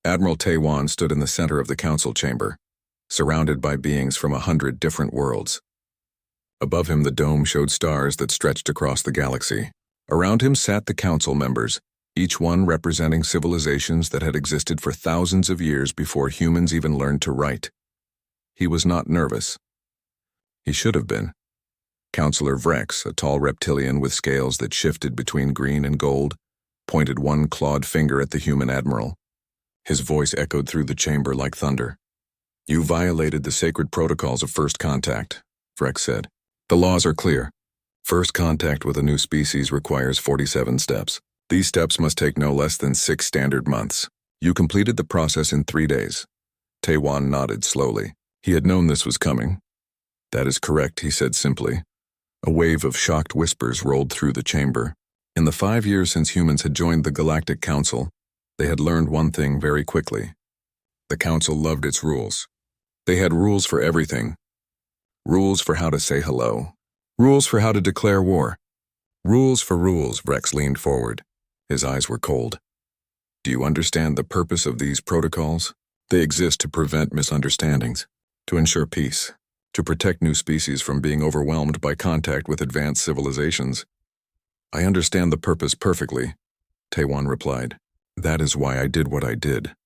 Admiral Taiwan stood in the center of the council chamber, surrounded by beings from 100 different worlds. Above him, the dome showed stars that stretched across the galaxy. Around him sat the council members, each one representing civilizations that had existed for thousands of years before humans even learned to write. He was not nervous. He should have been. Counselor Vrex, a tall reptilian with scales that shifted between green and gold, pointed one clawed finger at the human admiral. His voice echoed through the chamber like thunder. "You violated the sacred protocols of first contact," Vrex said. "The laws are clear. First contact with a new species requires 47 steps. These steps must take no less than 6 standard months. You completed the process in 3 days." Taiwan nodded slowly. He had known this was coming. "That is correct," he said simply. A wave of shocked whispers rolled through the chamber. In the 5 years since humans had joined the Galactic Council, they had learned one thing very quickly. The Council loved its rules. They had rules for everything. Rules for how to say hello. Rules for how to declare war. Rules for rules. Vrex leaned forward. His eyes were cold. "Do you understand the purpose of these protocols? They exist to prevent misunderstandings, to ensure peace, to protect new species from being overwhelmed by contact with advanced civilizations." "I understand the purpose perfectly," Taiwan replied. "That is why I did what I did."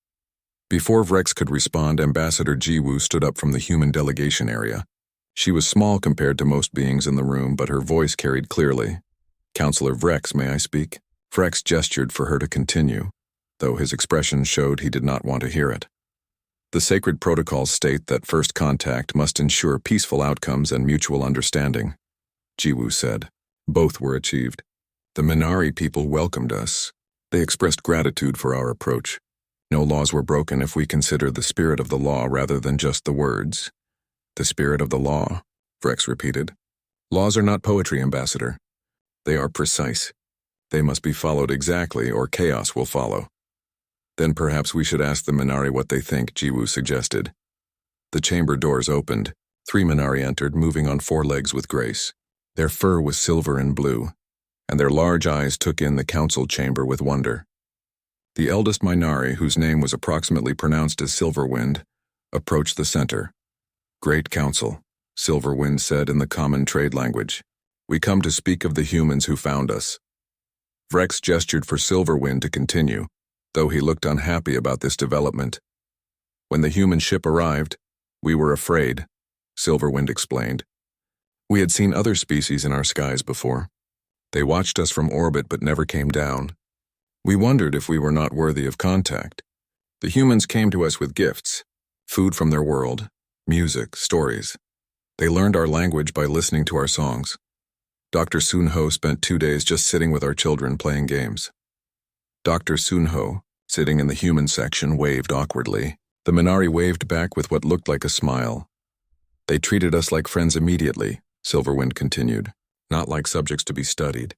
Before Vrex could respond, Ambassador Jiwoo stood up from the human delegation area. She was small compared to most beings in the room, but her voice carried clearly. "Counselor Vrex, may I speak?" Vrex gestured for her to continue, though his expression showed he did not want to hear it. "The sacred protocols state that first contact must ensure peaceful outcomes and mutual understanding," Jiwoo said. "Both were achieved. The Minari people welcomed us. They expressed gratitude for our approach. No laws were broken if we consider the spirit of the law rather than just the words." "The spirit of the law," Vrex repeated. "Laws are not poetry, Ambassador. They are precise. They must be followed exactly, or chaos will follow." "Then perhaps we should ask the Minari what they think," Jiwoo suggested. The chamber doors opened. 3 Minari entered, moving on 4 legs with grace. Their fur was silver and blue, and their large eyes took in the council chamber with wonder. The eldest Minari, whose name was approximately pronounced as Silverwind, approached the center. "Great Council," Silverwind said in the common trade language. "We come to speak of the humans who found us." Vrex gestured for Silverwind to continue, though he looked unhappy about this development. "When the human ship arrived, we were afraid," Silverwind explained. "We had seen other species in our skies before. They watched us from orbit but never came down. We wondered if we were not worthy of contact. The humans came to us with gifts, food from their world, music, stories. They learned our language by listening to our songs. Dr. Sunho spent 2 days just sitting with our children playing games." Dr. Sunho, sitting in the human section, waved awkwardly. The Minari waved back with what looked like a smile. "They treated us like friends immediately," Silverwind continued, "not like subjects to be studied.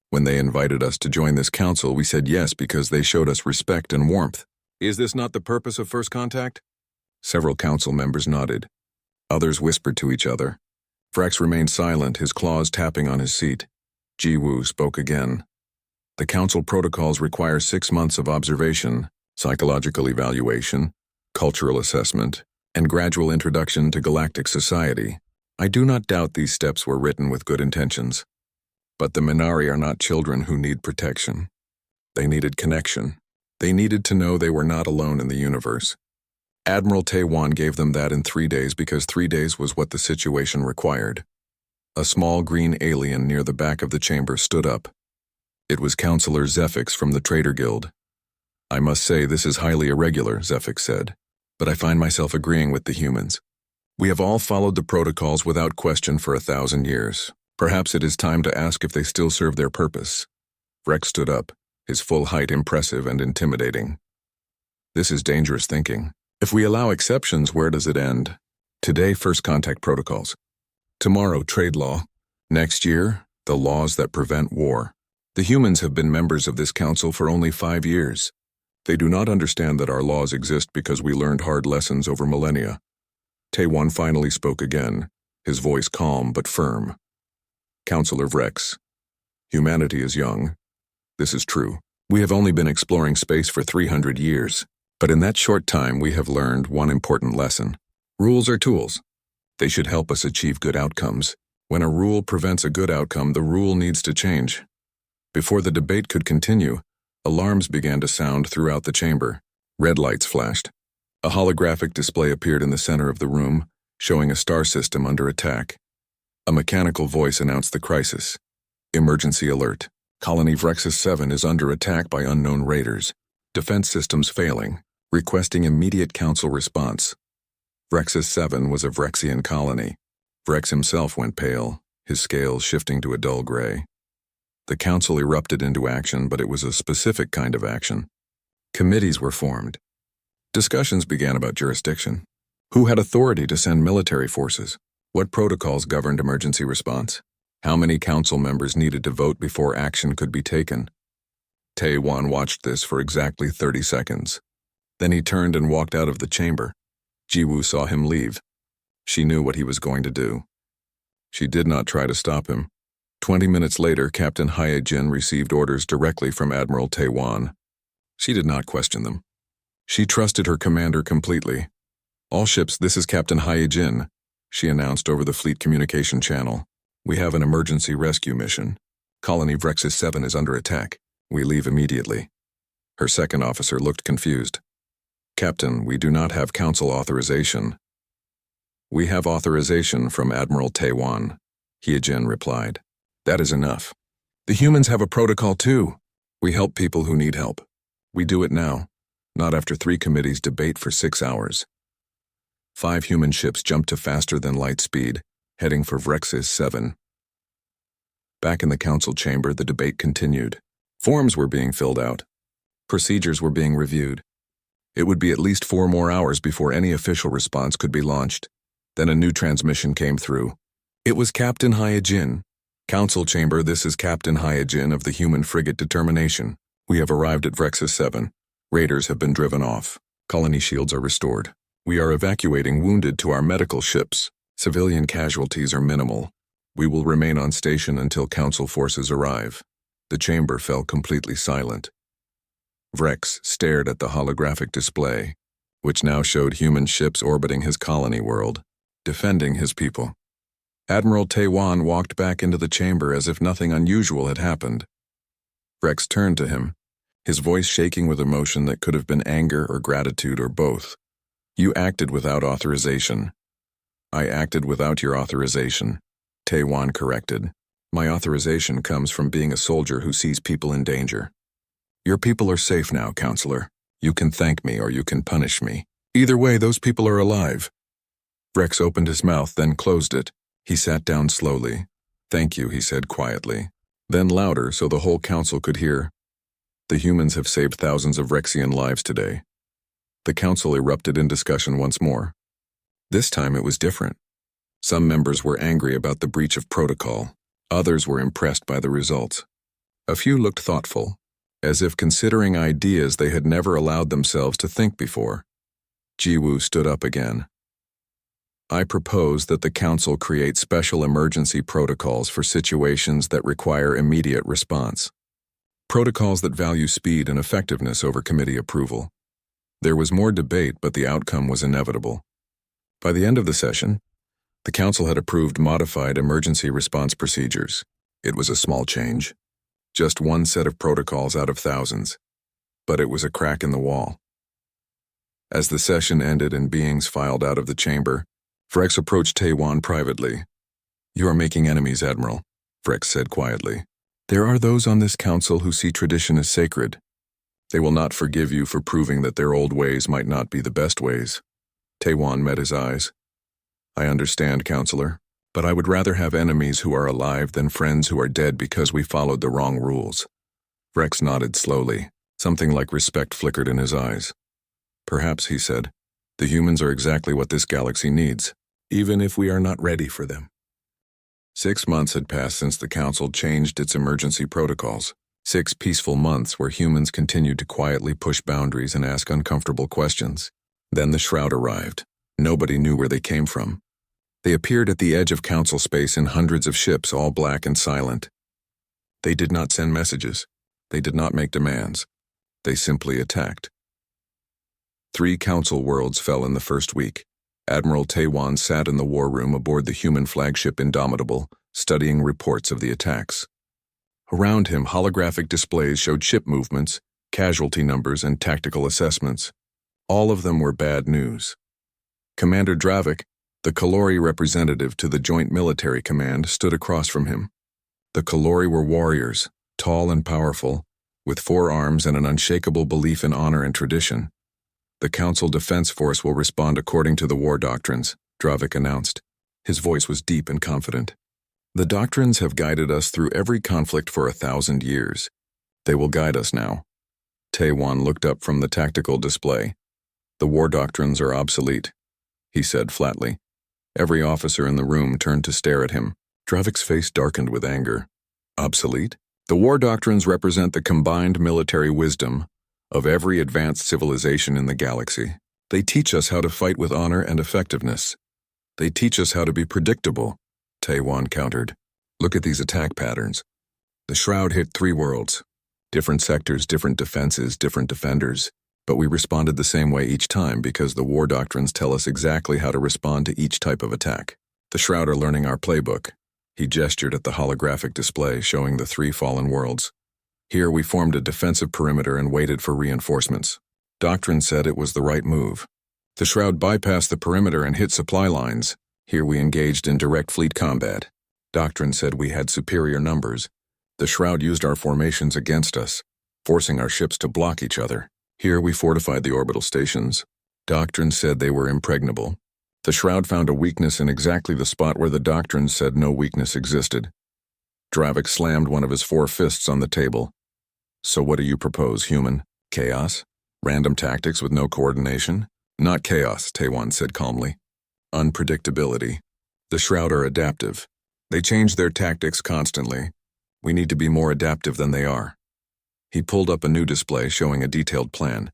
When they invited us to join this council, we said yes because they showed us respect and warmth." "Is this not the purpose of first contact?" Several council members nodded. Others whispered to each other. Vrex remained silent, his claws tapping on his seat. Jiwoo spoke again. "The council protocols require 6 months of observation, psychological evaluation, cultural assessment, and gradual introduction to galactic society. I do not doubt these steps were written with good intentions. But the Minari are not children who need protection. They needed connection. They needed to know they were not alone in the universe. Admiral Taiwan gave them that in 3 days because 3 days was what the situation required." A small green alien near the back of the chamber stood up. It was Counselor Zephix from the Trader Guild. "I must say this is highly irregular," Zephix said, "but I find myself agreeing with the humans. We have all followed the protocols without question for 1,000 years. Perhaps it is time to ask if they still serve their purpose." Vrex stood up, his full height impressive and intimidating. "This is dangerous thinking. If we allow exceptions, where does it end? Today, first contact protocols. Tomorrow, trade law. Next year, the laws that prevent war. The humans have been members of this council for only 5 years. They do not understand that our laws exist because we learned hard lessons over millennia." Taiwan finally spoke again, his voice calm but firm. "Counselor Vrex, humanity is young. This is true. We have only been exploring space for 300 years. But in that short time, we have learned one important lesson. Rules are tools. They should help us achieve good outcomes. When a rule prevents a good outcome, the rule needs to change. Before the debate could continue, alarms began to sound throughout the chamber. Red lights flashed. A holographic display appeared in the center of the room, showing a star system under attack. A mechanical voice announced the crisis. Emergency alert. Colony Vrexus 7 is under attack by unknown raiders. Defense systems failing. Requesting immediate council response. Vrexus 7 was a Vrexian colony. Vrex himself went pale, his scales shifting to a dull gray. The council erupted into action, but it was a specific kind of action. Committees were formed. Discussions began about jurisdiction. Who had authority to send military forces? What protocols governed emergency response? How many council members needed to vote before action could be taken? Tae-Wan watched this for exactly 30 seconds. Then he turned and walked out of the chamber. Ji-Woo saw him leave. She knew what he was going to do. She did not try to stop him. 20 minutes later, Captain Hye-Jin received orders directly from Admiral Tae-Wan. She did not question them. She trusted her commander completely. "All ships, this is Captain Hye-Jin," she announced over the fleet communication channel. "We have an emergency rescue mission. Colony Vrexus 7 is under attack. We leave immediately." Her second officer looked confused. "Captain, we do not have council authorization." "We have authorization from Admiral Tae-Wan," Hye-Jin replied. "That is enough. The humans have a protocol too. We help people who need help. We do it now, not after 3 committees debate for 6 hours." 5 human ships jumped to faster than light speed, heading for Vrexus 7. Back in the council chamber, the debate continued. Forms were being filled out. Procedures were being reviewed. It would be at least 4 more hours before any official response could be launched. Then a new transmission came through. It was Captain Hye-Jin. "Council chamber, this is Captain Hye-Jin of the human frigate Determination. We have arrived at Vrexus 7. Raiders have been driven off. Colony shields are restored. We are evacuating wounded to our medical ships. Civilian casualties are minimal. We will remain on station until council forces arrive." The chamber fell completely silent. Vrex stared at the holographic display, which now showed human ships orbiting his colony world, defending his people. Admiral Tae-Wan walked back into the chamber as if nothing unusual had happened. Vrex turned to him, his voice shaking with emotion that could have been anger or gratitude or both. "You acted without authorization." "I acted without your authorization," Tae-Wan corrected. "My authorization comes from being a soldier who sees people in danger." "Your people are safe now, Counselor. You can thank me or you can punish me. Either way, those people are alive." Vrex opened his mouth, then closed it. He sat down slowly. "Thank you," he said quietly. Then louder so the whole council could hear. "The humans have saved thousands of Rexian lives today." The council erupted in discussion once more. This time it was different. Some members were angry about the breach of protocol. Others were impressed by the results. A few looked thoughtful, as if considering ideas they had never allowed themselves to think before. Ji-Woo stood up again. "I propose that the council create special emergency protocols for situations that require immediate response. Protocols that value speed and effectiveness over committee approval." There was more debate, but the outcome was inevitable. By the end of the session, the council had approved modified emergency response procedures. It was a small change. Just one set of protocols out of thousands. But it was a crack in the wall. As the session ended and beings filed out of the chamber, Vrex approached Tae-Wan privately. "You are making enemies, Admiral," Vrex said quietly. "There are those on this council who see tradition as sacred. They will not forgive you for proving that their old ways might not be the best ways." Tae-Wan met his eyes. "I understand, Counselor, but I would rather have enemies who are alive than friends who are dead because we followed the wrong rules." Vrex nodded slowly. Something like respect flickered in his eyes. "Perhaps," he said, "the humans are exactly what this galaxy needs, even if we are not ready for them." 6 months had passed since the Council changed its emergency protocols. 6 peaceful months where humans continued to quietly push boundaries and ask uncomfortable questions. Then the Shroud arrived. Nobody knew where they came from. They appeared at the edge of Council space in hundreds of ships, all black and silent. They did not send messages. They did not make demands. They simply attacked. 3 council worlds fell in the first week. Admiral Taiwan sat in the war room aboard the human flagship Indomitable, studying reports of the attacks. Around him, holographic displays showed ship movements, casualty numbers, and tactical assessments. All of them were bad news. Commander Dravik, the Kalori representative to the Joint Military Command, stood across from him. The Kalori were warriors, tall and powerful, with 4 arms and an unshakable belief in honor and tradition. The Council Defense Force will respond according to the war doctrines, Dravik announced. His voice was deep and confident. The doctrines have guided us through every conflict for 1,000 years. They will guide us now. Taiwan looked up from the tactical display. The war doctrines are obsolete, he said flatly. Every officer in the room turned to stare at him. Dravik's face darkened with anger. Obsolete? The war doctrines represent the combined military wisdom of every advanced civilization in the galaxy. They teach us how to fight with honor and effectiveness. They teach us how to be predictable, Taiwan countered. Look at these attack patterns. The Shroud hit 3 worlds. Different sectors, different defenses, different defenders. But we responded the same way each time because the war doctrines tell us exactly how to respond to each type of attack. The Shroud are learning our playbook. He gestured at the holographic display showing the 3 fallen worlds. Here we formed a defensive perimeter and waited for reinforcements. Doctrine said it was the right move. The Shroud bypassed the perimeter and hit supply lines. Here we engaged in direct fleet combat. Doctrine said we had superior numbers. The Shroud used our formations against us, forcing our ships to block each other. Here we fortified the orbital stations. Doctrine said they were impregnable. The Shroud found a weakness in exactly the spot where the Doctrine said no weakness existed. Dravik slammed one of his 4 fists on the table. So what do you propose, human? Chaos? Random tactics with no coordination? Not chaos, Taiwan said calmly. Unpredictability. The Shroud are adaptive. They change their tactics constantly. We need to be more adaptive than they are. He pulled up a new display showing a detailed plan.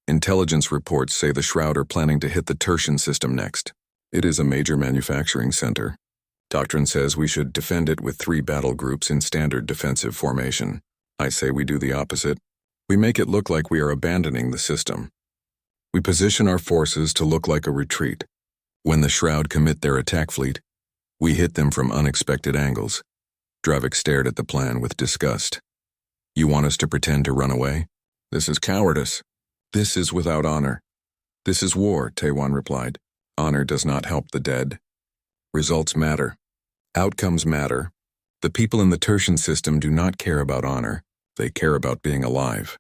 Intelligence reports say the Shroud are planning to hit the Tertian system next. It is a major manufacturing center. Doctrine says we should defend it with 3 battle groups in standard defensive formation. I say we do the opposite. We make it look like we are abandoning the system. We position our forces to look like a retreat. When the Shroud commit their attack fleet, we hit them from unexpected angles. Dravik stared at the plan with disgust. You want us to pretend to run away? This is cowardice. This is without honor. This is war, Taiwan replied. Honor does not help the dead. Results matter. Outcomes matter. The people in the Tertian system do not care about honor. They care about being alive.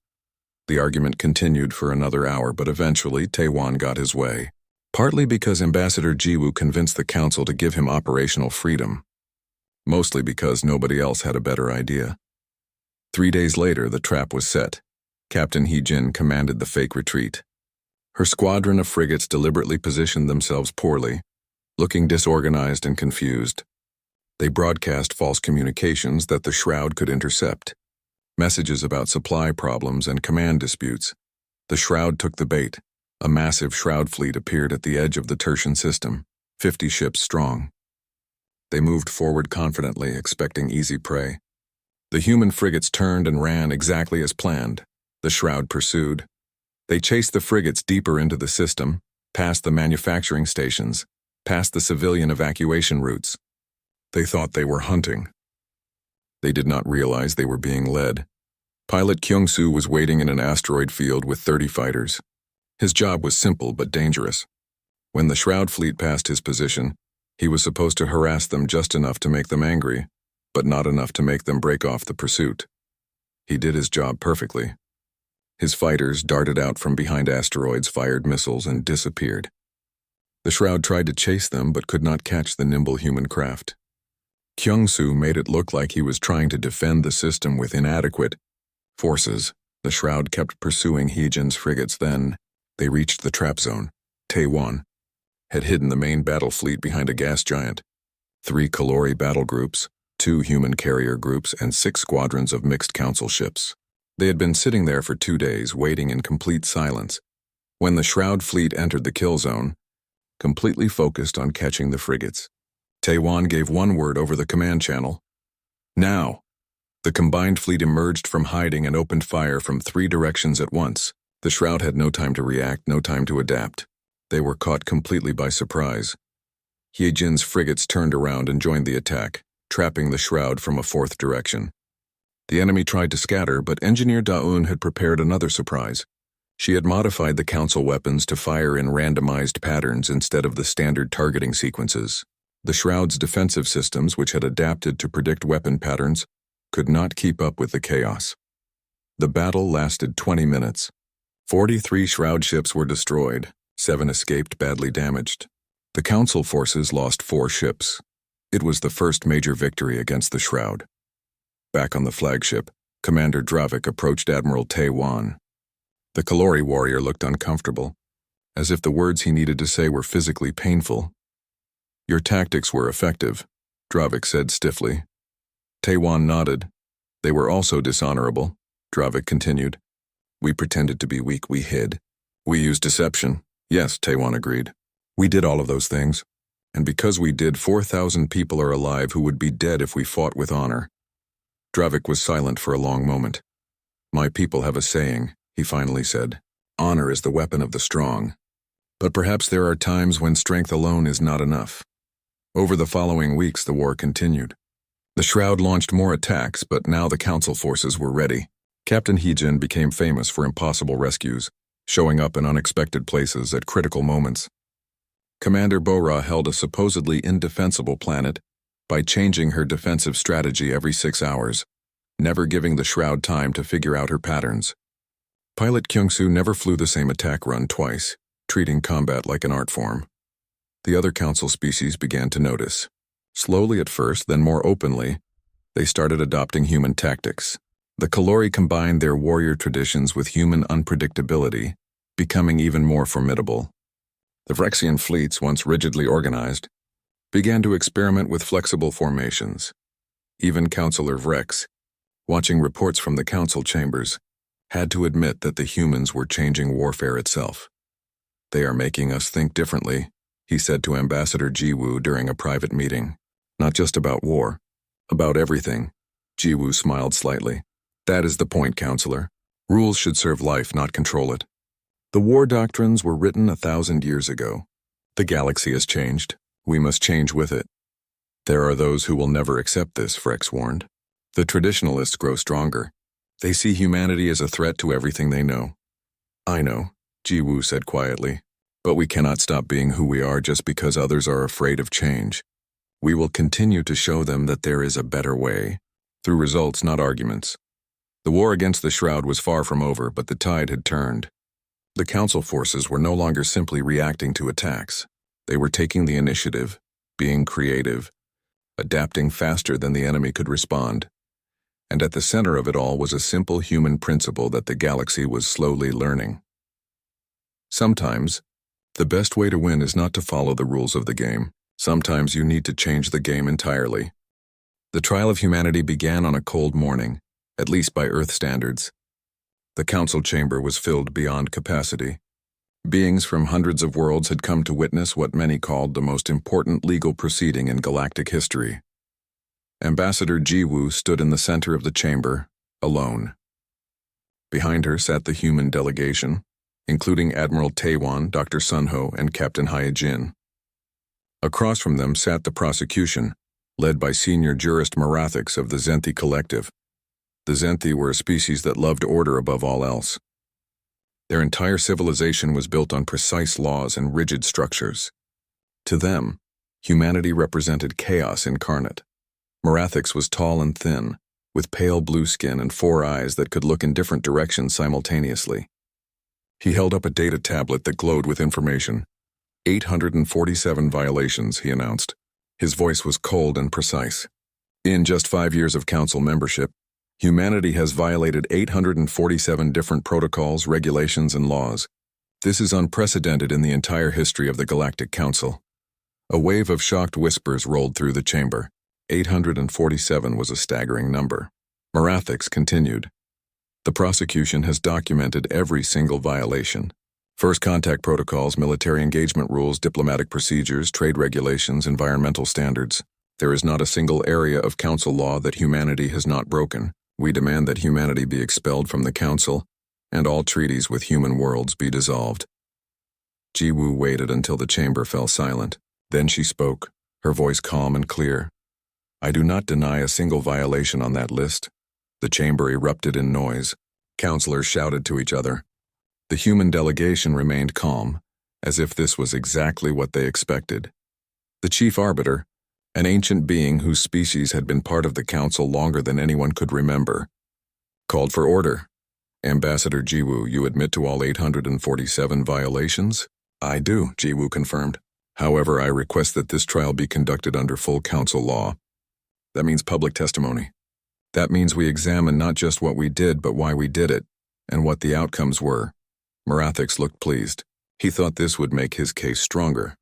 The argument continued for another hour, but eventually Taiwan got his way. Partly because Ambassador Jiwoo convinced the council to give him operational freedom. Mostly because nobody else had a better idea. 3 days later, the trap was set. Captain Hee-jin commanded the fake retreat. Her squadron of frigates deliberately positioned themselves poorly, looking disorganized and confused. They broadcast false communications that the Shroud could intercept. Messages about supply problems and command disputes. The Shroud took the bait. A massive Shroud fleet appeared at the edge of the Tertian system, 50 ships strong. They moved forward confidently, expecting easy prey. The human frigates turned and ran exactly as planned. The Shroud pursued. They chased the frigates deeper into the system, past the manufacturing stations, past the civilian evacuation routes. They thought they were hunting. They did not realize they were being led. Pilot Kyung-soo was waiting in an asteroid field with 30 fighters. His job was simple but dangerous. When the Shroud fleet passed his position, he was supposed to harass them just enough to make them angry, but not enough to make them break off the pursuit. He did his job perfectly. His fighters darted out from behind asteroids, fired missiles, and disappeared. The Shroud tried to chase them but could not catch the nimble human craft. Kyung-soo made it look like he was trying to defend the system with inadequate forces. The Shroud kept pursuing Hee-jin's frigates. Then they reached the trap zone. Taiwan had hidden the main battle fleet behind a gas giant. 3 Kalori battle groups, 2 human carrier groups, and 6 squadrons of mixed council ships. They had been sitting there for 2 days, waiting in complete silence. When the Shroud fleet entered the kill zone, completely focused on catching the frigates, Taiwan gave one word over the command channel. Now! The combined fleet emerged from hiding and opened fire from 3 directions at once. The Shroud had no time to react, no time to adapt. They were caught completely by surprise. Hyejin's frigates turned around and joined the attack, trapping the Shroud from a fourth direction. The enemy tried to scatter, but Engineer Daun had prepared another surprise. She had modified the Council weapons to fire in randomized patterns instead of the standard targeting sequences. The Shroud's defensive systems, which had adapted to predict weapon patterns, could not keep up with the chaos. The battle lasted 20 minutes. 43 Shroud ships were destroyed, 7 escaped badly damaged. The Council forces lost 4 ships. It was the first major victory against the Shroud. Back on the flagship, Commander Dravik approached Admiral Tae-wan. The Kalori warrior looked uncomfortable, as if the words he needed to say were physically painful. "Your tactics were effective," Dravik said stiffly. Tae-wan nodded. "They were also dishonorable," Dravik continued. "We pretended to be weak, we hid. We used deception." "Yes," Tae-wan agreed. "We did all of those things. And because we did, 4,000 people are alive who would be dead if we fought with honor." Dravik was silent for a long moment. "My people have a saying," he finally said. "Honor is the weapon of the strong. But perhaps there are times when strength alone is not enough." Over the following weeks, the war continued. The Shroud launched more attacks, but now the Council forces were ready. Captain Hyejin became famous for impossible rescues, showing up in unexpected places at critical moments. Commander Bora held a supposedly indefensible planet by changing her defensive strategy every 6 hours, never giving the Shroud time to figure out her patterns. Pilot Kyungsoo never flew the same attack run twice, treating combat like an art form. The other Council species began to notice. Slowly at first, then more openly, they started adopting human tactics. The Kalori combined their warrior traditions with human unpredictability, becoming even more formidable. The Vrexian fleets, once rigidly organized, began to experiment with flexible formations. Even Councillor Vrex, watching reports from the Council chambers, had to admit that the humans were changing warfare itself. "They are making us think differently," he said to Ambassador Jiwoo during a private meeting. "Not just about war, about everything." Jiwoo smiled slightly. "That is the point, Counselor. Rules should serve life, not control it. The war doctrines were written 1,000 years ago. The galaxy has changed. We must change with it." "There are those who will never accept this," Vrex warned. "The traditionalists grow stronger. They see humanity as a threat to everything they know." "I know," Jiwoo said quietly. "But we cannot stop being who we are just because others are afraid of change. We will continue to show them that there is a better way, through results, not arguments." The war against the Shroud was far from over, but the tide had turned. The Council forces were no longer simply reacting to attacks. They were taking the initiative, being creative, adapting faster than the enemy could respond. And at the center of it all was a simple human principle that the galaxy was slowly learning. Sometimes, the best way to win is not to follow the rules of the game. Sometimes you need to change the game entirely. The trial of humanity began on a cold morning, at least by Earth standards. The Council chamber was filled beyond capacity. Beings from hundreds of worlds had come to witness what many called the most important legal proceeding in galactic history. Ambassador Jiwoo stood in the center of the chamber, alone. Behind her sat the human delegation, including Admiral Tae-wan, Dr. Sunho, and Captain Hyejin. Across from them sat the prosecution, led by senior jurist Marathix of the Zenthi Collective. The Zenthi were a species that loved order above all else. Their entire civilization was built on precise laws and rigid structures. To them, humanity represented chaos incarnate. Marathix was tall and thin, with pale blue skin and 4 eyes that could look in different directions simultaneously. He held up a data tablet that glowed with information. 847 violations, he announced. His voice was cold and precise. In just 5 years of Council membership, humanity has violated 847 different protocols, regulations, and laws. This is unprecedented in the entire history of the Galactic Council. A wave of shocked whispers rolled through the chamber. 847 was a staggering number. Marathix continued. The prosecution has documented every single violation. First contact protocols, military engagement rules, diplomatic procedures, trade regulations, environmental standards. There is not a single area of Council law that humanity has not broken. We demand that humanity be expelled from the Council and all treaties with human worlds be dissolved. Jiwoo waited until the chamber fell silent. Then she spoke, her voice calm and clear. I do not deny a single violation on that list. The chamber erupted in noise. Counselors shouted to each other. The human delegation remained calm, as if this was exactly what they expected. The chief arbiter, an ancient being whose species had been part of the council longer than anyone could remember, called for order. Ambassador Jiwoo, you admit to all 847 violations? I do, Jiwoo confirmed. However, I request that this trial be conducted under full council law. That means public testimony. That means we examine not just what we did, but why we did it, and what the outcomes were. Marathix looked pleased. He thought this would make his case stronger.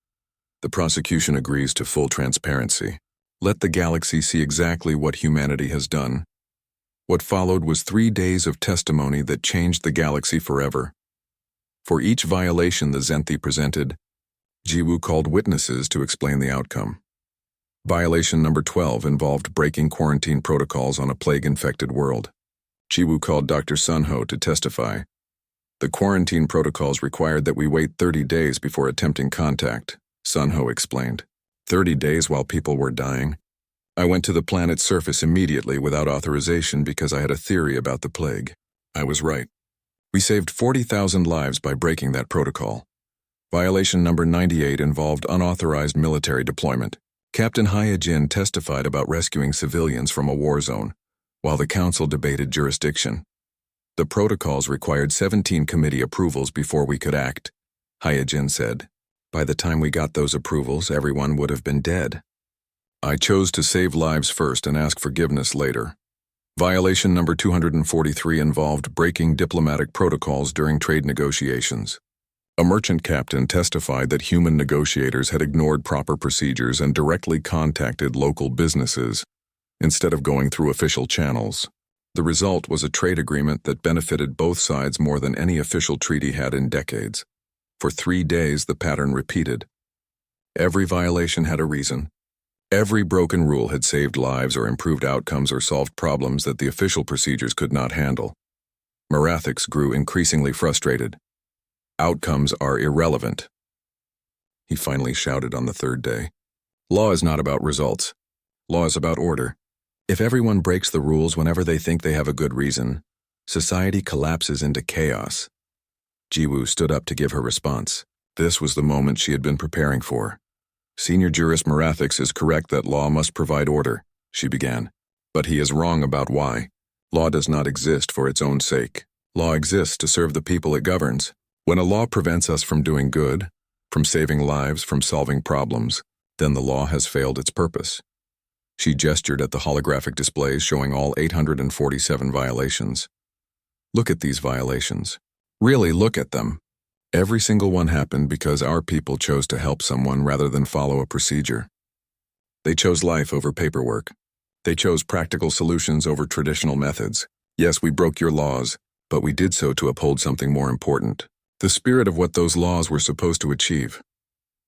The prosecution agrees to full transparency. Let the galaxy see exactly what humanity has done. What followed was 3 days of testimony that changed the galaxy forever. For each violation the Zenthi presented, Jiwoo called witnesses to explain the outcome. Violation number 12 involved breaking quarantine protocols on a plague-infected world. Jiwoo called Dr. Sunho to testify. The quarantine protocols required that we wait 30 days before attempting contact, Sunho explained. 30 days while people were dying. I went to the planet's surface immediately without authorization because I had a theory about the plague. I was right. We saved 40,000 lives by breaking that protocol. Violation number 98 involved unauthorized military deployment. Captain Hyojin testified about rescuing civilians from a war zone, while the council debated jurisdiction. The protocols required 17 committee approvals before we could act, Hyojin said. By the time we got those approvals, everyone would have been dead. I chose to save lives first and ask forgiveness later. Violation number 243 involved breaking diplomatic protocols during trade negotiations. A merchant captain testified that human negotiators had ignored proper procedures and directly contacted local businesses instead of going through official channels. The result was a trade agreement that benefited both sides more than any official treaty had in decades. For 3 days, the pattern repeated. Every violation had a reason. Every broken rule had saved lives or improved outcomes or solved problems that the official procedures could not handle. Marathix grew increasingly frustrated. Outcomes are irrelevant, he finally shouted on the 3rd day. Law is not about results. Law is about order. If everyone breaks the rules whenever they think they have a good reason, society collapses into chaos. Jiwoo stood up to give her response. This was the moment she had been preparing for. Senior Jurist Marathix is correct that law must provide order, she began. But he is wrong about why. Law does not exist for its own sake. Law exists to serve the people it governs. When a law prevents us from doing good, from saving lives, from solving problems, then the law has failed its purpose. She gestured at the holographic displays showing all 847 violations. Look at these violations. Really look at them. Every single one happened because our people chose to help someone rather than follow a procedure. They chose life over paperwork. They chose practical solutions over traditional methods. Yes, we broke your laws, but we did so to uphold something more important. The spirit of what those laws were supposed to achieve.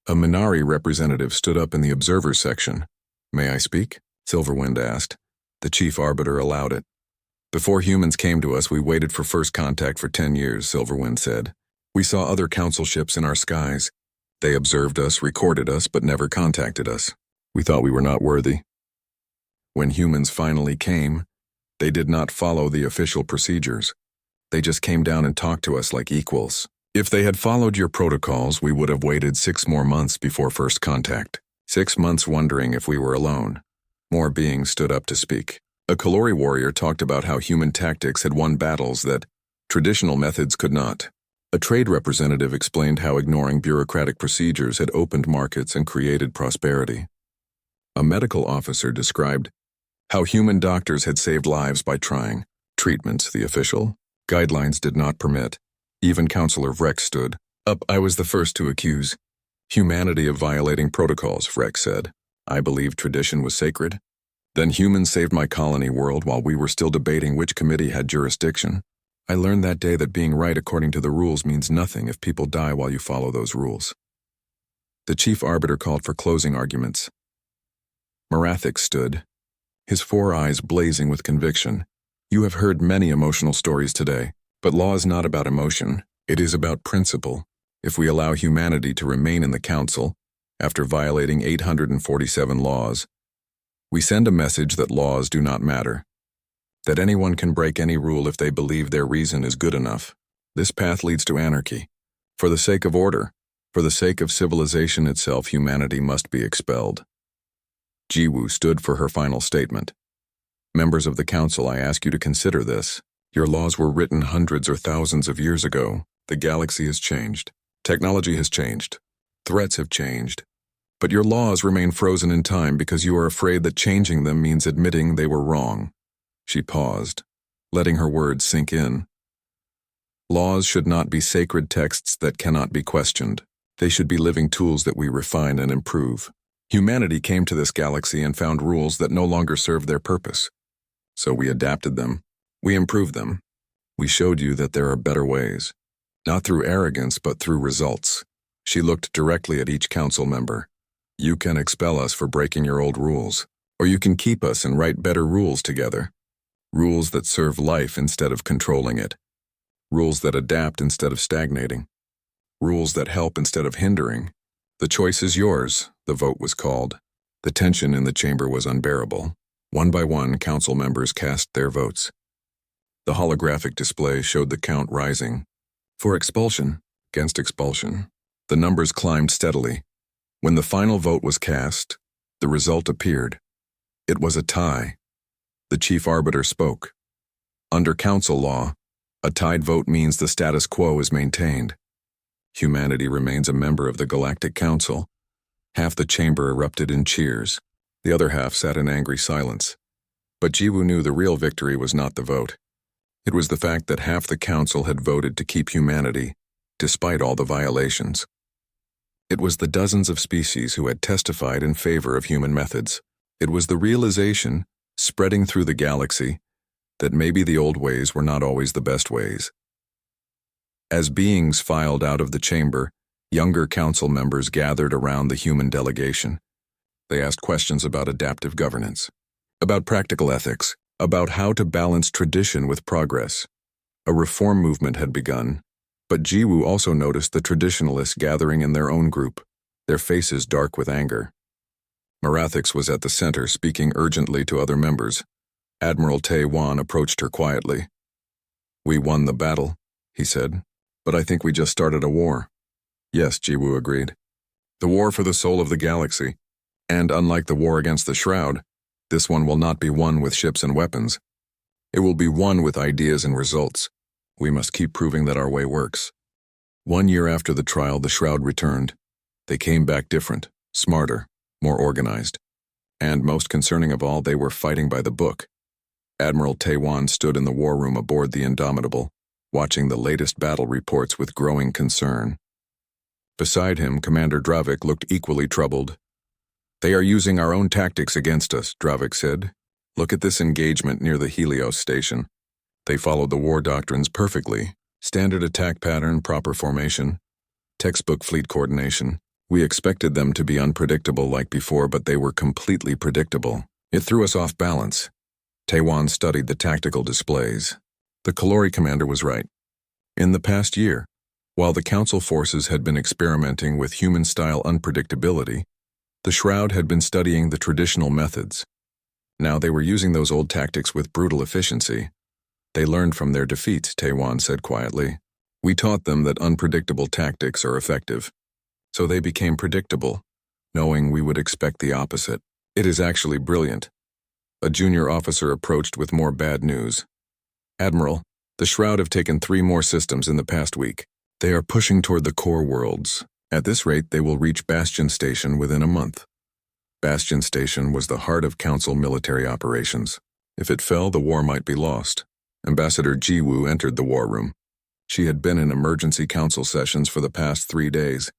A Minari representative stood up in the observers section. May I speak? Silverwind asked. The chief arbiter allowed it. Before humans came to us, we waited for first contact for 10 years, Silverwind said. We saw other council ships in our skies. They observed us, recorded us, but never contacted us. We thought we were not worthy. When humans finally came, they did not follow the official procedures. They just came down and talked to us like equals. If they had followed your protocols, we would have waited 6 more months before first contact. 6 months wondering if we were alone. More beings stood up to speak. A Kalori warrior talked about how human tactics had won battles that traditional methods could not. A trade representative explained how ignoring bureaucratic procedures had opened markets and created prosperity. A medical officer described how human doctors had saved lives by trying. Treatments the official guidelines did not permit. Even Counselor Vrex stood up. I was the first to accuse humanity of violating protocols, Vrex said. I believed tradition was sacred. Then humans saved my colony world while we were still debating which committee had jurisdiction. I learned that day that being right according to the rules means nothing if people die while you follow those rules. The chief arbiter called for closing arguments. Marathix stood, his 4 eyes blazing with conviction. You have heard many emotional stories today, But law is not about emotion, it is about principle. If we allow humanity to remain in the Council, after violating 847 laws, we send a message that laws do not matter, that anyone can break any rule if they believe their reason is good enough. This path leads to anarchy. For the sake of order, for the sake of civilization itself, humanity must be expelled. Jiwoo stood for her final statement. Members of the Council, I ask you to consider this. Your laws were written hundreds or thousands of years ago. The galaxy has changed. Technology has changed. Threats have changed. But your laws remain frozen in time because you are afraid that changing them means admitting they were wrong. She paused, letting her words sink in. Laws should not be sacred texts that cannot be questioned. They should be living tools that we refine and improve. Humanity came to this galaxy and found rules that no longer served their purpose. So we adapted them. We improved them. We showed you that there are better ways. Not through arrogance, but through results. She looked directly at each council member. You can expel us for breaking your old rules, or you can keep us and write better rules together. Rules that serve life instead of controlling it. Rules that adapt instead of stagnating. Rules that help instead of hindering. The choice is yours, the vote was called. The tension in the chamber was unbearable. One by one, council members cast their votes. The holographic display showed the count rising. For expulsion, against expulsion, the numbers climbed steadily. When the final vote was cast, the result appeared. It was a tie. The chief arbiter spoke. Under council law, a tied vote means the status quo is maintained. Humanity remains a member of the Galactic Council. Half the chamber erupted in cheers. The other half sat in angry silence. But Jiwoo knew the real victory was not the vote. It was the fact that half the council had voted to keep humanity, despite all the violations. It was the dozens of species who had testified in favor of human methods. It was the realization, spreading through the galaxy, that maybe the old ways were not always the best ways. As beings filed out of the chamber, younger council members gathered around the human delegation. They asked questions about adaptive governance, about practical ethics, about how to balance tradition with progress. A reform movement had begun, but Jiwoo also noticed the traditionalists gathering in their own group, their faces dark with anger. Marathix was at the center, speaking urgently to other members. Admiral Tae-wan approached her quietly. We won the battle, he said, but I think we just started a war. Yes, Jiwoo agreed. The war for the soul of the galaxy. And unlike the war against the Shroud, this one will not be won with ships and weapons. It will be won with ideas and results. We must keep proving that our way works. 1 year after the trial, the Shroud returned. They came back different, smarter, more organized. And most concerning of all, they were fighting by the book. Admiral Tae-wan stood in the war room aboard the Indomitable, watching the latest battle reports with growing concern. Beside him, Commander Dravik looked equally troubled. They are using our own tactics against us, Dravik said. Look at this engagement near the Helios station. They followed the war doctrines perfectly. Standard attack pattern, proper formation, textbook fleet coordination. We expected them to be unpredictable like before, but they were completely predictable. It threw us off balance. Tae-wan studied the tactical displays. The Kalori commander was right. In the past year, while the Council forces had been experimenting with human-style unpredictability, the Shroud had been studying the traditional methods. Now they were using those old tactics with brutal efficiency. They learned from their defeats, Tae-wan said quietly. We taught them that unpredictable tactics are effective. So they became predictable, knowing we would expect the opposite. It is actually brilliant. A junior officer approached with more bad news. Admiral, the Shroud have taken 3 more systems in the past week. They are pushing toward the core worlds. At this rate, they will reach Bastion Station within a month. Bastion Station was the heart of Council military operations. If it fell, the war might be lost. Ambassador Jiwoo entered the war room. She had been in emergency council sessions for the past 3 days.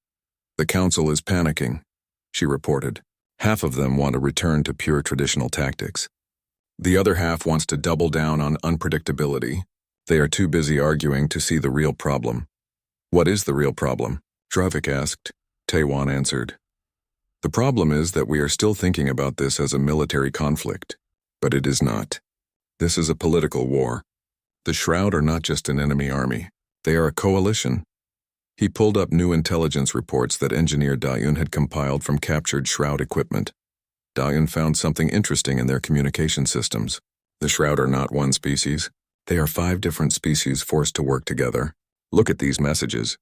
The council is panicking, she reported. Half of them want to return to pure traditional tactics. The other half wants to double down on unpredictability. They are too busy arguing to see the real problem. What is the real problem? Dravik asked. Tae-wan answered. The problem is that we are still thinking about this as a military conflict, but it is not. This is a political war. The Shroud are not just an enemy army. They are a coalition. He pulled up new intelligence reports that engineer Dayun had compiled from captured Shroud equipment. Dayun found something interesting in their communication systems. The Shroud are not one species. They are 5 different species forced to work together. Look at these messages.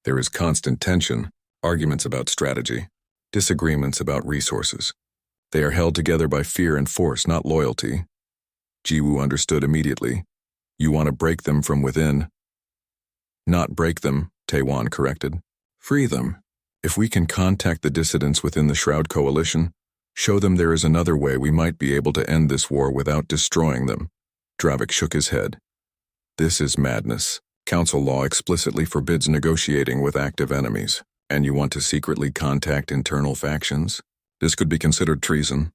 There is constant tension, arguments about strategy, disagreements about resources. They are held together by fear and force, not loyalty. Jiwoo understood immediately. You want to break them from within. Not break them, Taewon corrected. Free them. If we can contact the dissidents within the Shroud Coalition, show them there is another way we might be able to end this war without destroying them. Dravik shook his head. This is madness. Council law explicitly forbids negotiating with active enemies. And you want to secretly contact internal factions? This could be considered treason.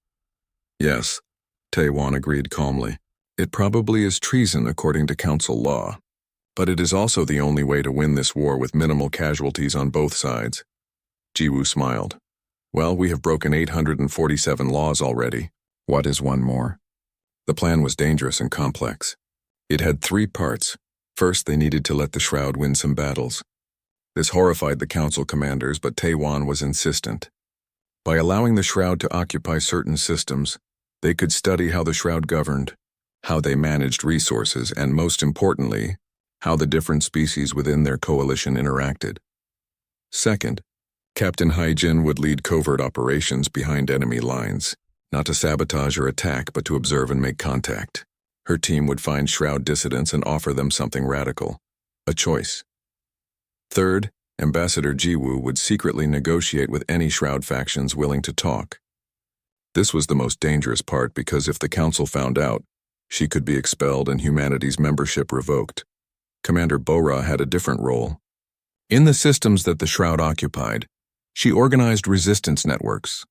Yes, Taewon agreed calmly. It probably is treason according to council law. But it is also the only way to win this war with minimal casualties on both sides. Jiwoo smiled. Well, we have broken 847 laws already. What is one more? The plan was dangerous and complex. It had 3 parts. First, they needed to let the Shroud win some battles. This horrified the council commanders, but Taewon was insistent. By allowing the Shroud to occupy certain systems, they could study how the Shroud governed, how they managed resources, and most importantly, how the different species within their coalition interacted. Second, Captain Haijin would lead covert operations behind enemy lines, not to sabotage or attack, but to observe and make contact. Her team would find Shroud dissidents and offer them something radical, a choice. Third, Ambassador Jiwoo would secretly negotiate with any Shroud factions willing to talk. This was the most dangerous part because if the council found out, she could be expelled and humanity's membership revoked. Commander Bora had a different role. In the systems that the Shroud occupied, she organized resistance networks.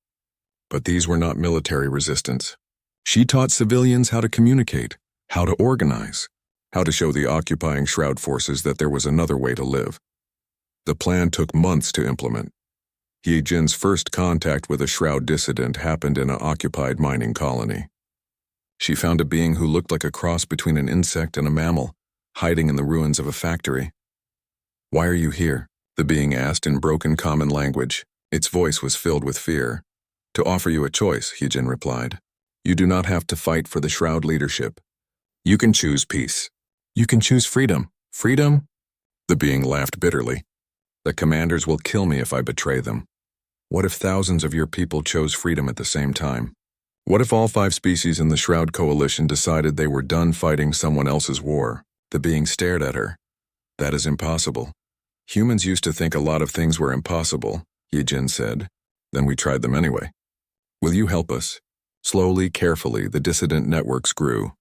But these were not military resistance. She taught civilians how to communicate, how to organize, how to show the occupying Shroud forces that there was another way to live. The plan took months to implement. Haejin's first contact with a Shroud dissident happened in an occupied mining colony. She found a being who looked like a cross between an insect and a mammal, hiding in the ruins of a factory. "Why are you here?" the being asked in broken common language. Its voice was filled with fear. "To offer you a choice," Haejin replied. "You do not have to fight for the Shroud leadership. You can choose peace. You can choose freedom." "Freedom?" The being laughed bitterly. "The commanders will kill me if I betray them. What if thousands of your people chose freedom at the same time? What if all 5 species in the Shroud Coalition decided they were done fighting someone else's war?" The being stared at her. "That is impossible. Humans used to think a lot of things were impossible," Haejin said. "Then we tried them anyway. Will you help us?" Slowly, carefully, the dissident networks grew.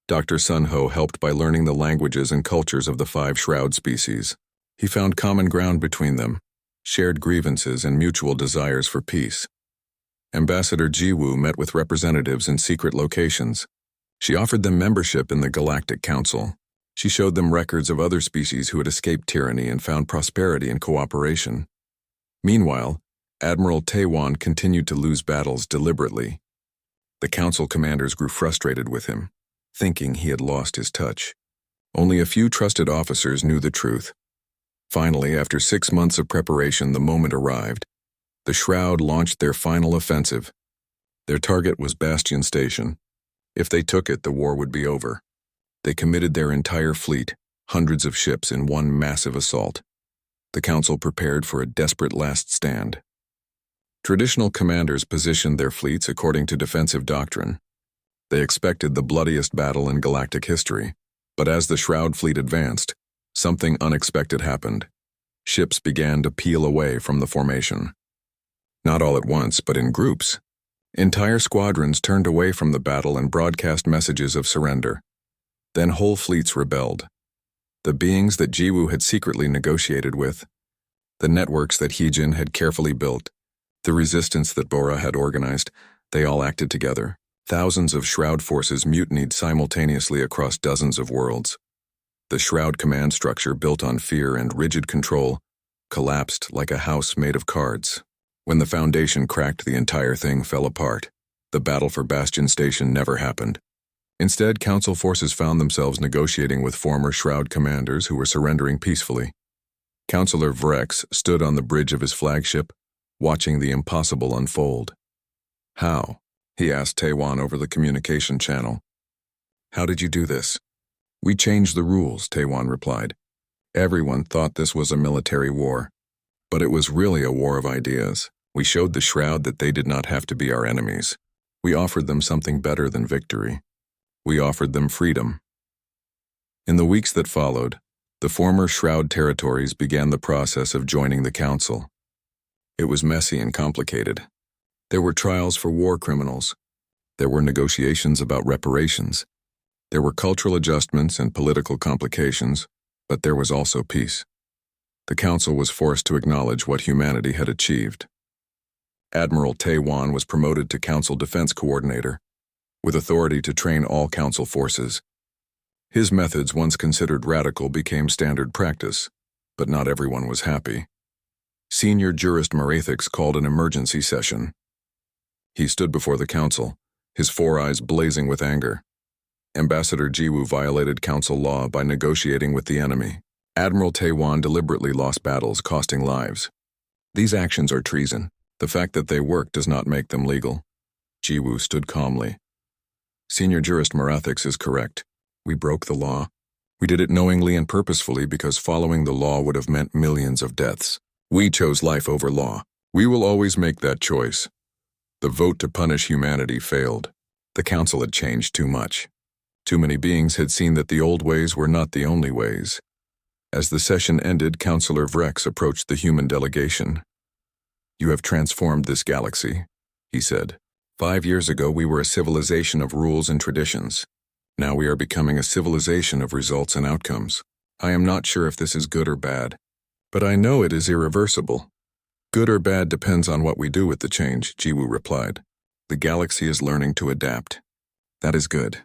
Dr. Sunho helped by learning the languages and cultures of the 5 Shroud species. He found common ground between them, shared grievances and mutual desires for peace. Ambassador Jiwoo met with representatives in secret locations. She offered them membership in the Galactic Council. She showed them records of other species who had escaped tyranny and found prosperity and cooperation. Meanwhile, Admiral Taewon continued to lose battles deliberately. The council commanders grew frustrated with him, thinking he had lost his touch. Only a few trusted officers knew the truth. Finally, after 6 months of preparation, the moment arrived. The Shroud launched their final offensive. Their target was Bastion Station. If they took it, the war would be over. They committed their entire fleet, hundreds of ships, in one massive assault. The council prepared for a desperate last stand. Traditional commanders positioned their fleets according to defensive doctrine. They expected the bloodiest battle in galactic history, but as the Shroud fleet advanced, something unexpected happened. Ships began to peel away from the formation. Not all at once, but in groups. Entire squadrons turned away from the battle and broadcast messages of surrender. Then whole fleets rebelled. The beings that Jiwoo had secretly negotiated with, the networks that Haejin had carefully built, the resistance that Bora had organized, they all acted together. Thousands of Shroud forces mutinied simultaneously across dozens of worlds. The Shroud command structure, built on fear and rigid control, collapsed like a house made of cards. When the foundation cracked, the entire thing fell apart. The battle for Bastion Station never happened. Instead, Council forces found themselves negotiating with former Shroud commanders who were surrendering peacefully. Councillor Vrex stood on the bridge of his flagship, watching the impossible unfold. "How?" he asked Taiwan over the communication channel. "How did you do this?" "We changed the rules," Taiwan replied. "Everyone thought this was a military war, but it was really a war of ideas. We showed the Shroud that they did not have to be our enemies. We offered them something better than victory. We offered them freedom." In the weeks that followed, the former Shroud territories began the process of joining the Council. It was messy and complicated. There were trials for war criminals. There were negotiations about reparations. There were cultural adjustments and political complications, but there was also peace. The Council was forced to acknowledge what humanity had achieved. Admiral Taiwan was promoted to Council Defense Coordinator, with authority to train all Council forces. His methods, once considered radical, became standard practice, but not everyone was happy. Senior Jurist Marathix called an emergency session. He stood before the Council, his 4 eyes blazing with anger. Ambassador Jiwoo violated Council law by negotiating with the enemy. Admiral Taiwan deliberately lost battles, costing lives. These actions are treason. The fact that they work does not make them legal. Jiwoo stood calmly. Senior Jurist Marathix is correct. We broke the law. We did it knowingly and purposefully because following the law would have meant millions of deaths. We chose life over law. We will always make that choice. The vote to punish humanity failed. The Council had changed too much. Too many beings had seen that the old ways were not the only ways. As the session ended, Councillor Vrex approached the human delegation. "You have transformed this galaxy," he said. 5 years ago, we were a civilization of rules and traditions. Now we are becoming a civilization of results and outcomes. I am not sure if this is good or bad, but I know it is irreversible. Good or bad depends on what we do with the change, Jiwoo replied. The galaxy is learning to adapt. That is good.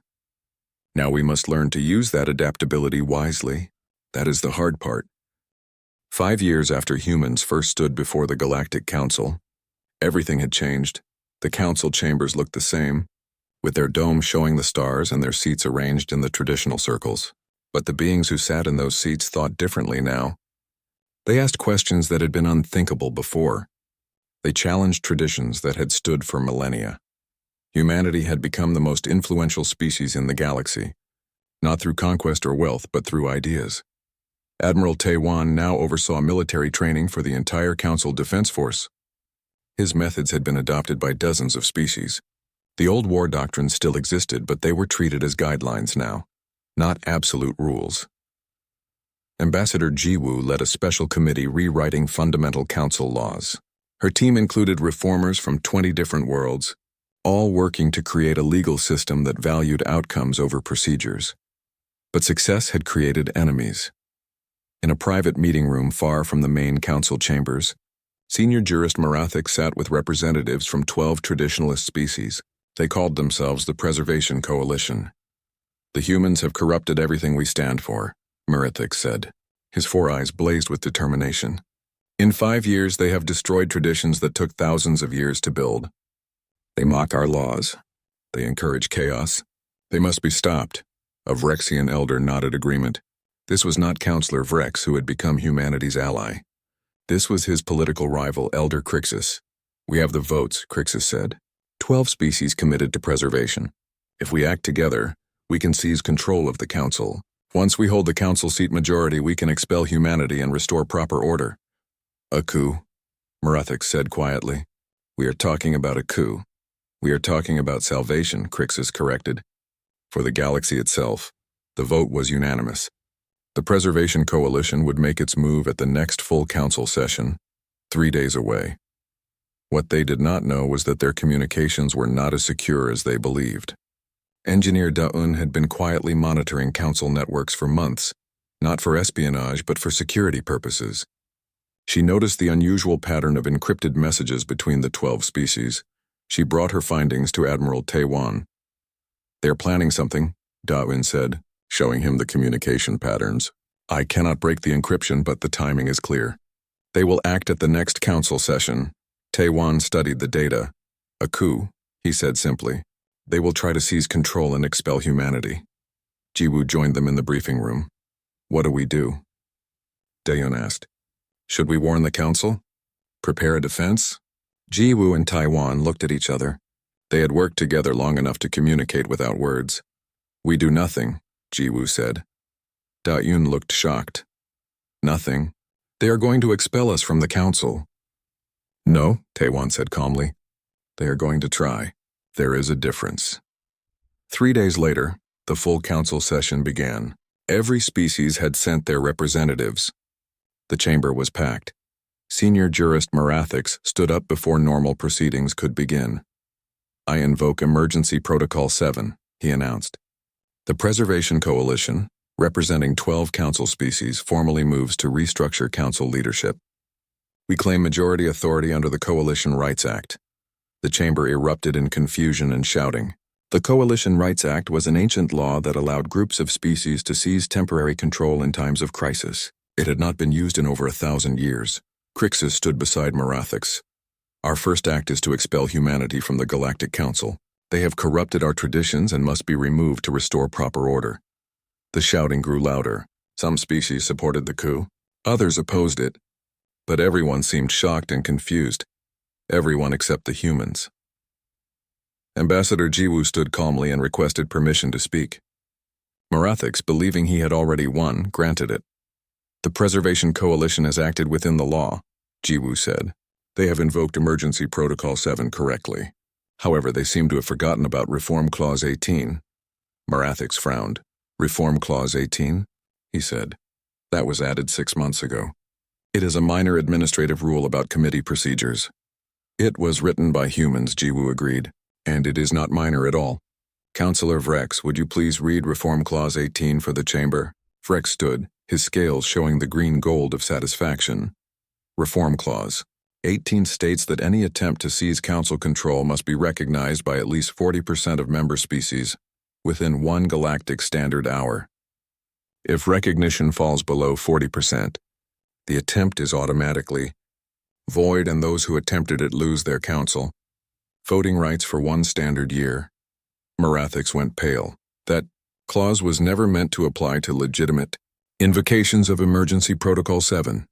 Now we must learn to use that adaptability wisely. That is the hard part. 5 years after humans first stood before the Galactic Council, everything had changed. The council chambers looked the same, with their domes showing the stars and their seats arranged in the traditional circles. But the beings who sat in those seats thought differently now. They asked questions that had been unthinkable before. They challenged traditions that had stood for millennia. Humanity had become the most influential species in the galaxy, not through conquest or wealth, but through ideas. Admiral Taiwan now oversaw military training for the entire Council Defense Force. His methods had been adopted by dozens of species. The old war doctrines still existed, but they were treated as guidelines now, not absolute rules. Ambassador Jiwoo led a special committee rewriting fundamental council laws. Her team included reformers from 20 different worlds, all working to create a legal system that valued outcomes over procedures. But success had created enemies. In a private meeting room far from the main council chambers, Senior Jurist Marathix sat with representatives from 12 traditionalist species. They called themselves the Preservation Coalition. "The humans have corrupted everything we stand for," Marathix said. His 4 eyes blazed with determination. "In 5 years, they have destroyed traditions that took thousands of years to build. They mock our laws. They encourage chaos. They must be stopped." A Vrexian elder nodded agreement. This was not Councillor Vrex, who had become humanity's ally. This was his political rival, Elder Crixus. "We have the votes," Crixus said. 12 species committed to preservation. If we act together, we can seize control of the council. Once we hold the council seat majority, we can expel humanity and restore proper order. "A coup," Marathix said quietly. "We are talking about a coup. We are talking about salvation," Crixus corrected. For the galaxy itself, the vote was unanimous. The Preservation Coalition would make its move at the next full council session, 3 days away. What they did not know was that their communications were not as secure as they believed. Engineer Daun had been quietly monitoring council networks for months, not for espionage but for security purposes. She noticed the unusual pattern of encrypted messages between the 12 species. She brought her findings to Admiral Taiwan. "They're planning something," Daun said, showing him the communication patterns. "I cannot break the encryption, but the timing is clear. They will act at the next council session." Taiwan studied the data. "A coup," he said simply. They will try to seize control and expel humanity. Jiwoo joined them in the briefing room. What do we do? Daeyeon asked. Should we warn the council? Prepare a defense? Jiwoo and Taiwan looked at each other. They had worked together long enough to communicate without words. We do nothing, Jiwoo said. Daeyeon looked shocked. Nothing. They are going to expel us from the council. No, Taiwan said calmly. They are going to try. There is a difference. 3 days later, the full council session began. Every species had sent their representatives. The chamber was packed. Senior jurist Marathix stood up before normal proceedings could begin. I invoke Emergency Protocol 7, he announced. The Preservation Coalition, representing 12 council species, formally moves to restructure council leadership. We claim majority authority under the Coalition Rights Act. The chamber erupted in confusion and shouting. The Coalition Rights Act was an ancient law that allowed groups of species to seize temporary control in times of crisis. It had not been used in over 1,000 years. Crixus stood beside Marathix. Our first act is to expel humanity from the Galactic Council. They have corrupted our traditions and must be removed to restore proper order. The shouting grew louder. Some species supported the coup. Others opposed it. But everyone seemed shocked and confused. Everyone except the humans. Ambassador Jiwoo stood calmly and requested permission to speak. Marathix, believing he had already won, granted it. The Preservation Coalition has acted within the law, Jiwoo said. They have invoked Emergency Protocol 7 correctly. However, they seem to have forgotten about Reform Clause 18. Marathix frowned. Reform Clause 18? He said. That was added 6 months ago. It is a minor administrative rule about committee procedures. It was written by humans, Jiwoo agreed, and it is not minor at all. Councillor Vrex, would you please read Reform Clause 18 for the chamber? Vrex stood, his scales showing the green gold of satisfaction. Reform Clause 18 states that any attempt to seize council control must be recognized by at least 40% of member species within 1 galactic standard hour. If recognition falls below 40%, the attempt is automatically void and those who attempted it lose their council. Voting rights for 1 standard year. Marathix went pale. That clause was never meant to apply to legitimate invocations of Emergency Protocol 7.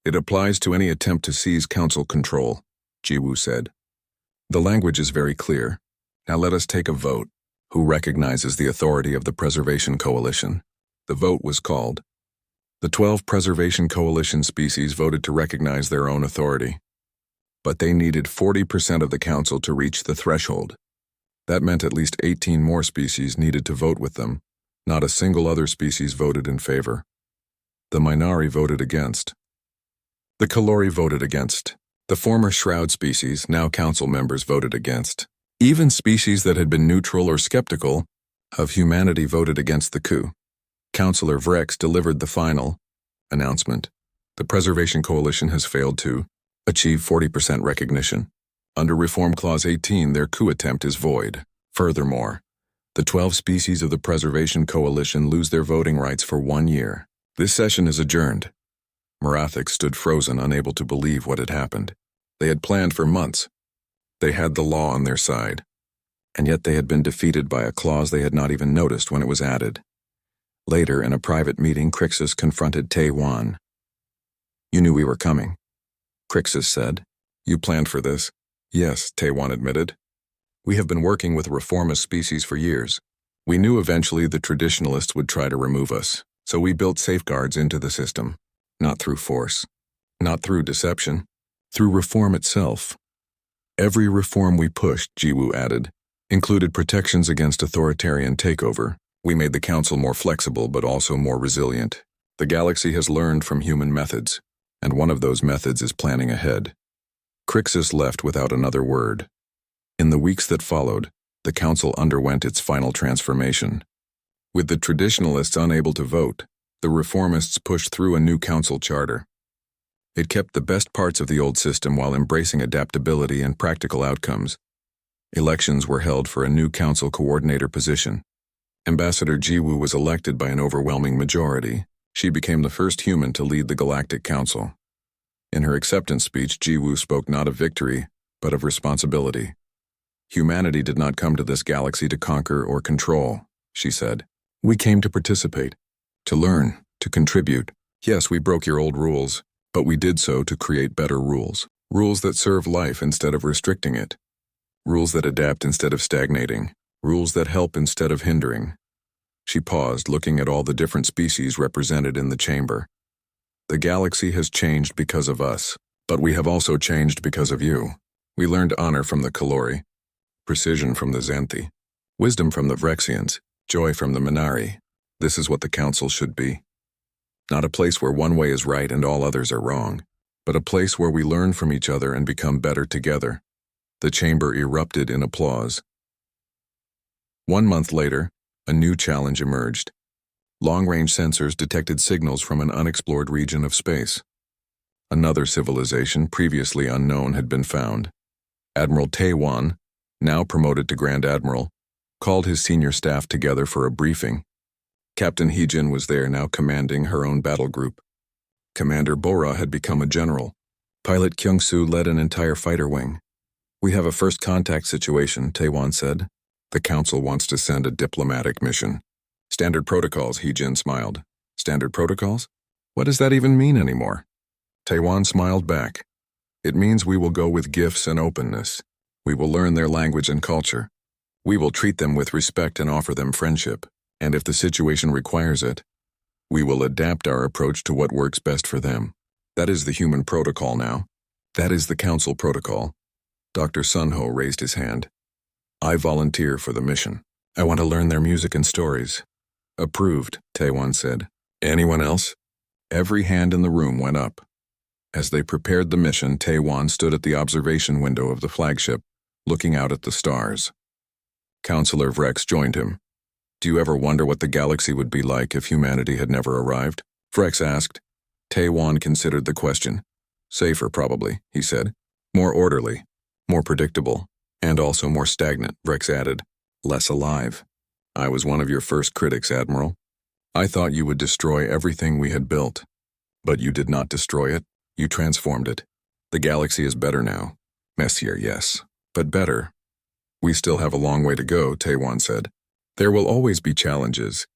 It applies to any attempt to seize council control, Jiwoo said. The language is very clear. Now let us take a vote. Who recognizes the authority of the Preservation Coalition? The vote was called. The 12 Preservation Coalition species voted to recognize their own authority. But they needed 40% of the council to reach the threshold. That meant at least 18 more species needed to vote with them. Not a single other species voted in favor. The Minari voted against. The Kalori voted against. The former Shroud species, now council members, voted against. Even species that had been neutral or skeptical of humanity voted against the coup. Councillor Vrex delivered the final announcement. The Preservation Coalition has failed to achieve 40% recognition. Under Reform Clause 18, their coup attempt is void. Furthermore, the 12 species of the Preservation Coalition lose their voting rights for 1 year. This session is adjourned. Marathix stood frozen, unable to believe what had happened. They had planned for months. They had the law on their side. And yet they had been defeated by a clause they had not even noticed when it was added. Later, in a private meeting, Crixus confronted Taiwan. You knew we were coming, Crixus said. You planned for this? Yes, Taiwan admitted. We have been working with reformist species for years. We knew eventually the traditionalists would try to remove us, so we built safeguards into the system. Not through force, not through deception, through reform itself. Every reform we pushed, Jiwoo added, included protections against authoritarian takeover. We made the council more flexible but also more resilient. The galaxy has learned from human methods, and one of those methods is planning ahead. Crixus left without another word. In the weeks that followed, the council underwent its final transformation. With the traditionalists unable to vote, the reformists pushed through a new council charter. It kept the best parts of the old system while embracing adaptability and practical outcomes. Elections were held for a new council coordinator position. Ambassador Jiwoo was elected by an overwhelming majority. She became the first human to lead the Galactic Council. In her acceptance speech, Jiwoo spoke not of victory, but of responsibility. Humanity did not come to this galaxy to conquer or control, she said. We came to participate, to learn, to contribute. Yes, we broke your old rules, but we did so to create better rules. Rules that serve life instead of restricting it. Rules that adapt instead of stagnating. Rules that help instead of hindering. She paused, looking at all the different species represented in the chamber. The galaxy has changed because of us, but we have also changed because of you. We learned honor from the Kalori, precision from the Xanthi, wisdom from the Vrexians, joy from the Minari. This is what the Council should be. Not a place where one way is right and all others are wrong, but a place where we learn from each other and become better together. The chamber erupted in applause. 1 month later, a new challenge emerged. Long-range sensors detected signals from an unexplored region of space. Another civilization previously unknown had been found. Admiral Taiwan, now promoted to Grand Admiral, called his senior staff together for a briefing. Captain Heejin was there, now commanding her own battle group. Commander Bora had become a general. Pilot Kyung-soo led an entire fighter wing. We have a first contact situation, Taiwan said. The Council wants to send a diplomatic mission. Standard protocols, Heejin smiled. Standard protocols? What does that even mean anymore? Taiwan smiled back. It means we will go with gifts and openness. We will learn their language and culture. We will treat them with respect and offer them friendship. And if the situation requires it, we will adapt our approach to what works best for them. That is the human protocol now. That is the Council protocol. Dr. Sunho raised his hand. I volunteer for the mission. I want to learn their music and stories. Approved, Taiwan said. Anyone else? Every hand in the room went up. As they prepared the mission, Taiwan stood at the observation window of the flagship, looking out at the stars. Counselor Vrex joined him. Do you ever wonder what the galaxy would be like if humanity had never arrived? Vrex asked. Taiwan considered the question. Safer, probably, he said. More orderly, more predictable, and also more stagnant, Vrex added. Less alive. I was one of your first critics, Admiral. I thought you would destroy everything we had built. But you did not destroy it. You transformed it. The galaxy is better now. Messier, yes. But better. We still have a long way to go, Taiwan said. There will always be challenges,